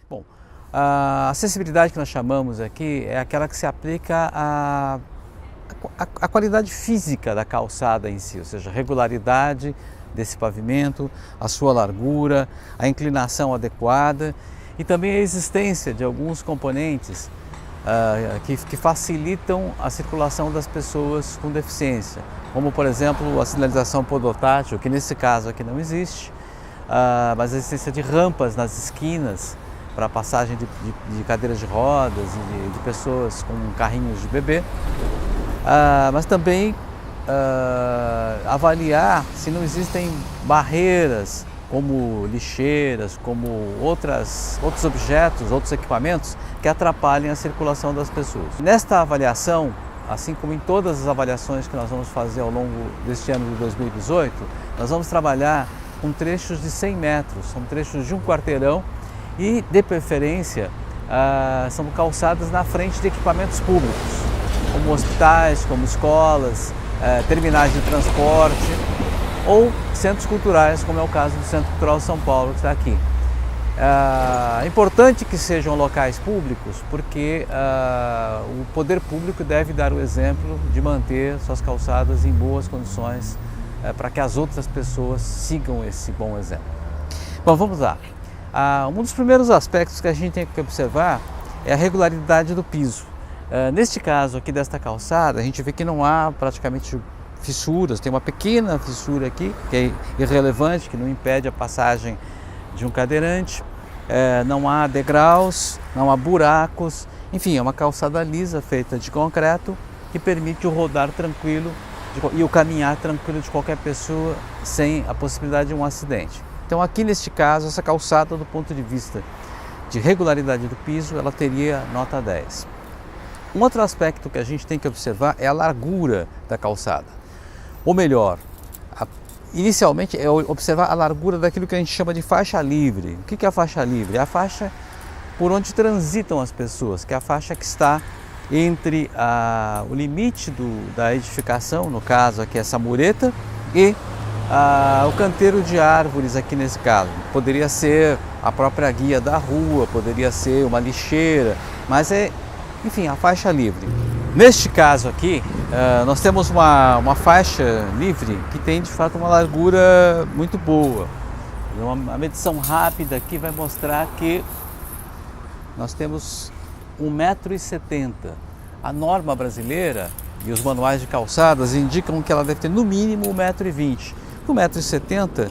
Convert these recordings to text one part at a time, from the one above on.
Bom, a acessibilidade que nós chamamos aqui é aquela que se aplica à qualidade física da calçada em si, ou seja, a regularidade desse pavimento, a sua largura, a inclinação adequada e também a existência de alguns componentes que facilitam a circulação das pessoas com deficiência, como por exemplo a sinalização podotátil, que nesse caso aqui não existe, mas a existência de rampas nas esquinas para a passagem de cadeiras de rodas e de pessoas com carrinhos de bebê, mas também avaliar se não existem barreiras como lixeiras, como outros objetos, outros equipamentos que atrapalhem a circulação das pessoas. Nesta avaliação, assim como em todas as avaliações que nós vamos fazer ao longo deste ano de 2018, nós vamos trabalhar com trechos de 100 metros, são trechos de um quarteirão e, de preferência, são calçadas na frente de equipamentos públicos, como hospitais, como escolas, terminais de transporte ou centros culturais, como é o caso do Centro Cultural São Paulo, que está aqui. É importante que sejam locais públicos, porque o poder público deve dar o exemplo de manter suas calçadas em boas condições para que as outras pessoas sigam esse bom exemplo. Bom, vamos lá. Um dos primeiros aspectos que a gente tem que observar é a regularidade do piso. Neste caso aqui desta calçada, a gente vê que não há praticamente fissuras, tem uma pequena fissura aqui, que é irrelevante, que não impede a passagem de um cadeirante, não há degraus, não há buracos, enfim, é uma calçada lisa feita de concreto que permite o rodar tranquilo e o caminhar tranquilo de qualquer pessoa sem a possibilidade de um acidente. Então aqui neste caso, essa calçada do ponto de vista de regularidade do piso, ela teria nota 10. Um outro aspecto que a gente tem que observar é a largura da calçada. Ou melhor, inicialmente é observar a largura daquilo que a gente chama de faixa livre. O que é a faixa livre? É a faixa por onde transitam as pessoas, que é a faixa que está entre o limite da edificação, no caso aqui essa mureta, e o canteiro de árvores aqui nesse caso. Poderia ser a própria guia da rua, poderia ser uma lixeira, mas enfim, a faixa livre. Neste caso aqui, nós temos uma faixa livre que tem de fato uma largura muito boa. Uma medição rápida aqui vai mostrar que nós temos 1,70 m. A norma brasileira e os manuais de calçadas indicam que ela deve ter no mínimo 1,20 m. 1,70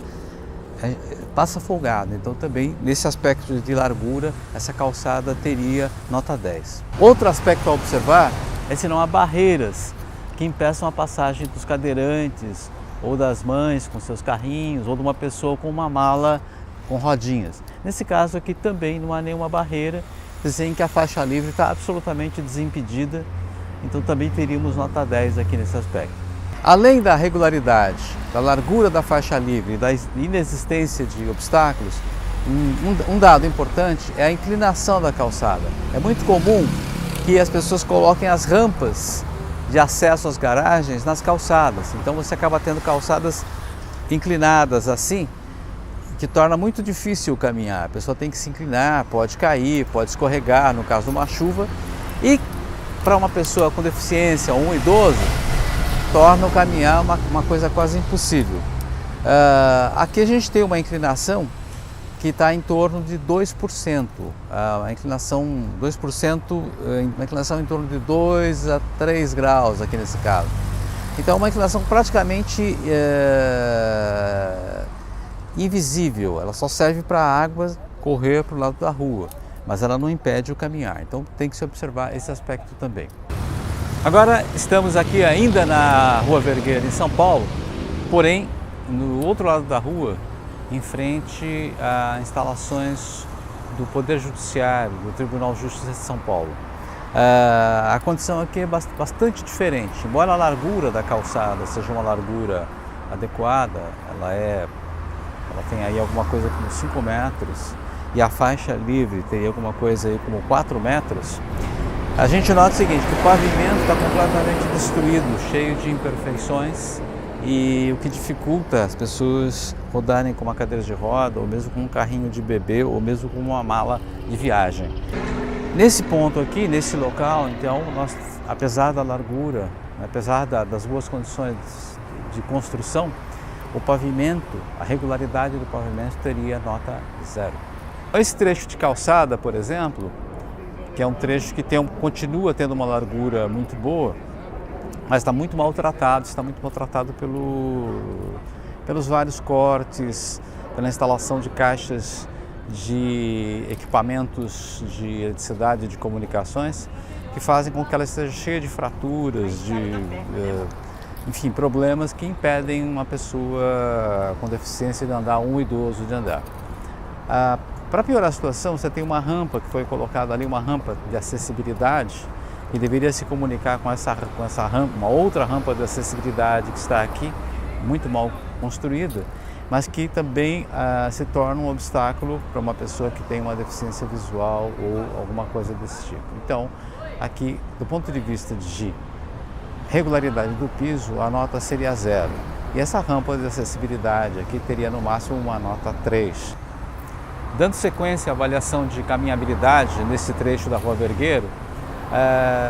m passa folgado, então também nesse aspecto de largura essa calçada teria nota 10. Outro aspecto a observar é se não há barreiras que impeçam a passagem dos cadeirantes ou das mães com seus carrinhos ou de uma pessoa com uma mala com rodinhas. Nesse caso aqui também não há nenhuma barreira, dizem que a faixa livre está absolutamente desimpedida, então também teríamos nota 10 aqui nesse aspecto. Além da regularidade, da largura da faixa livre e da inexistência de obstáculos, um dado importante é a inclinação da calçada. É muito comum que as pessoas coloquem as rampas de acesso às garagens nas calçadas. Então você acaba tendo calçadas inclinadas assim, que torna muito difícil caminhar. A pessoa tem que se inclinar, pode cair, pode escorregar no caso de uma chuva. E para uma pessoa com deficiência ou um idoso, torna o caminhar uma coisa quase impossível. Aqui a gente tem uma inclinação que está em torno de 2%, a inclinação 2%, uma inclinação em torno de 2 a 3 graus aqui nesse caso. Então é uma inclinação praticamente invisível, ela só serve para a água correr para o lado da rua, mas ela não impede o caminhar, então tem que se observar esse aspecto também. Agora estamos aqui ainda na Rua Vergueira, em São Paulo, porém no outro lado da rua, em frente a instalações do Poder Judiciário, do Tribunal de Justiça de São Paulo. A condição aqui é bastante diferente, embora a largura da calçada seja uma largura adequada, ela tem aí alguma coisa como 5 metros e a faixa livre teria alguma coisa aí como 4 metros, a gente nota o seguinte, que o pavimento está completamente destruído, cheio de imperfeições e o que dificulta as pessoas rodarem com uma cadeira de roda, ou mesmo com um carrinho de bebê, ou mesmo com uma mala de viagem. Nesse ponto aqui, nesse local, então, nós, apesar da largura, apesar das boas condições de construção, o pavimento, a regularidade do pavimento teria nota 0. Esse trecho de calçada, por exemplo, que é um trecho que continua tendo uma largura muito boa, mas está muito maltratado pelos vários cortes, pela instalação de caixas de equipamentos de eletricidade e de comunicações, que fazem com que ela esteja cheia de fraturas, enfim, problemas que impedem uma pessoa com deficiência de andar, um idoso de andar. Para piorar a situação, você tem uma rampa que foi colocada ali, uma rampa de acessibilidade, que deveria se comunicar com essa rampa, uma outra rampa de acessibilidade que está aqui, muito mal construída, mas que também se torna um obstáculo para uma pessoa que tem uma deficiência visual ou alguma coisa desse tipo. Então, aqui, do ponto de vista de regularidade do piso, a nota seria 0. E essa rampa de acessibilidade aqui teria no máximo uma nota 3. Dando sequência à avaliação de caminhabilidade nesse trecho da Rua Vergueiro,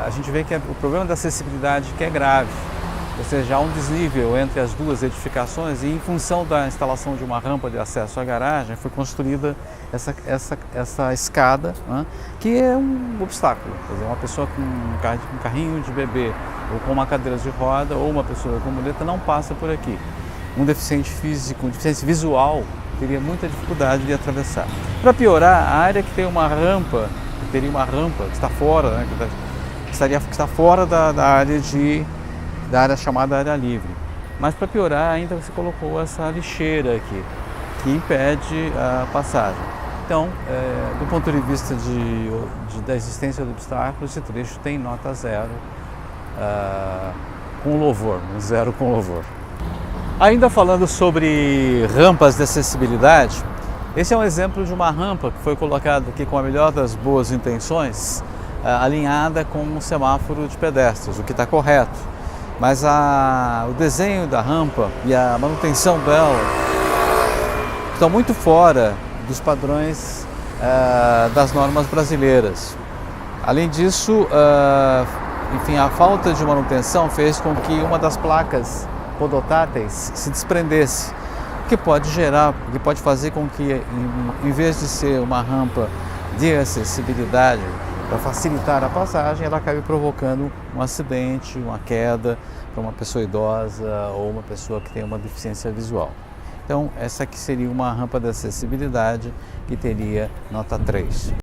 a gente vê que o problema da acessibilidade que é grave, ou seja, há um desnível entre as duas edificações e em função da instalação de uma rampa de acesso à garagem foi construída essa escada, né, que é um obstáculo. Quer dizer, uma pessoa com um carrinho de bebê ou com uma cadeira de roda ou uma pessoa com muleta não passa por aqui. Um deficiente físico, um deficiente visual teria muita dificuldade de atravessar. Para piorar, a área que tem uma rampa, teria uma rampa que está fora, né, que está fora da área chamada área livre. Mas para piorar, ainda você colocou essa lixeira aqui, que impede a passagem. Então, do ponto de vista da existência do obstáculo, esse trecho tem nota 0, com louvor, um 0 com louvor. Ainda falando sobre rampas de acessibilidade, esse é um exemplo de uma rampa que foi colocada aqui com a melhor das boas intenções, alinhada com um semáforo de pedestres, o que está correto. Mas o desenho da rampa e a manutenção dela estão muito fora dos padrões das normas brasileiras. Além disso, enfim, a falta de manutenção fez com que uma das placas podotáteis se desprendesse, o que pode fazer com que, em vez de ser uma rampa de acessibilidade para facilitar a passagem, ela acabe provocando um acidente, uma queda para uma pessoa idosa ou uma pessoa que tem uma deficiência visual. Então, essa aqui seria uma rampa de acessibilidade que teria nota 3.